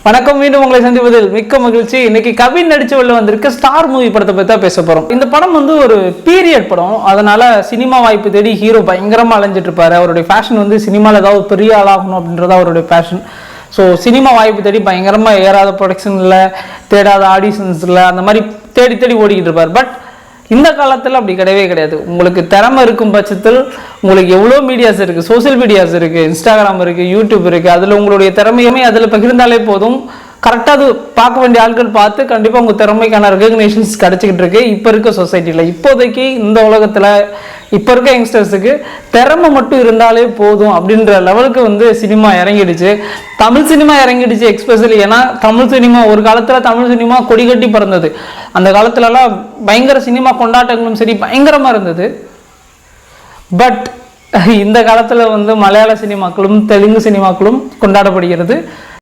வணக்கம். மீண்டும் உங்களை சந்திப்பதில் மிக்க மகிழ்ச்சி. இன்னைக்கு கவின் நடிச்சு உள்ள வந்திருக்க ஸ்டார் மூவி படத்தை பத்தி தான் பேச போறோம். இந்த படம் ஒரு பீரியட் படம். அதனால சினிமா வாய்ப்பு தேடி ஹீரோ பயங்கரமா அலைஞ்சிட்டு இருப்பாரு. அவருடைய ஃபேஷன் சினிமாவில் ஏதாவது பெரிய ஆளாகணும் அப்படின்றத அவருடைய பேஷன். ஸோ சினிமா வாய்ப்பு தேடி பயங்கரமா ஏறாத ப்ரொடக்ஷன்ல, தேடாத ஆடிஷன்ஸ்ல, அந்த மாதிரி தேடி தேடி ஓடிக்கிட்டு இருப்பார். பட் இந்த காலத்தில் அப்படி கிடையவே கிடையாது. உங்களுக்கு திறமை இருக்கும் பட்சத்தில் உங்களுக்கு எவ்வளோ மீடியாஸ் இருக்குது, சோசியல் மீடியாஸ் இருக்குது, இன்ஸ்டாகிராம் இருக்குது, யூடியூப் இருக்குது. அதில் உங்களுடைய திறமையுமே அதில் பகிர்ந்தாலே போதும். கரெக்டாக அது பார்க்க வேண்டிய ஆட்கள் பார்த்து கண்டிப்பாக உங்கள் திறமைக்கான ரெகக்னேஷன்ஸ் கிடச்சிக்கிட்டு இருக்கு இப்போ இருக்க சொசைட்டியில். இப்போதைக்கு இந்த உலகத்தில் இப்போ இருக்க யங்ஸ்டர்ஸுக்கு திறமை மட்டும் இருந்தாலே போதும் அப்படின்ற லெவலுக்கு சினிமா இறங்கிடுச்சு. தமிழ் சினிமா இறங்கிடுச்சு எக்ஸ்பெஷலி. ஏன்னா தமிழ் சினிமா ஒரு காலத்தில் தமிழ் சினிமா கொடி கட்டி பறந்தது. அந்த காலத்துலலாம் பயங்கர சினிமா கொண்டாட்டங்களும் சரி பயங்கரமாக இருந்தது. பட் இந்த காலத்தில் மலையாள சினிமாக்களும் தெலுங்கு சினிமாக்களும் கொண்டாடப்படுகிறது.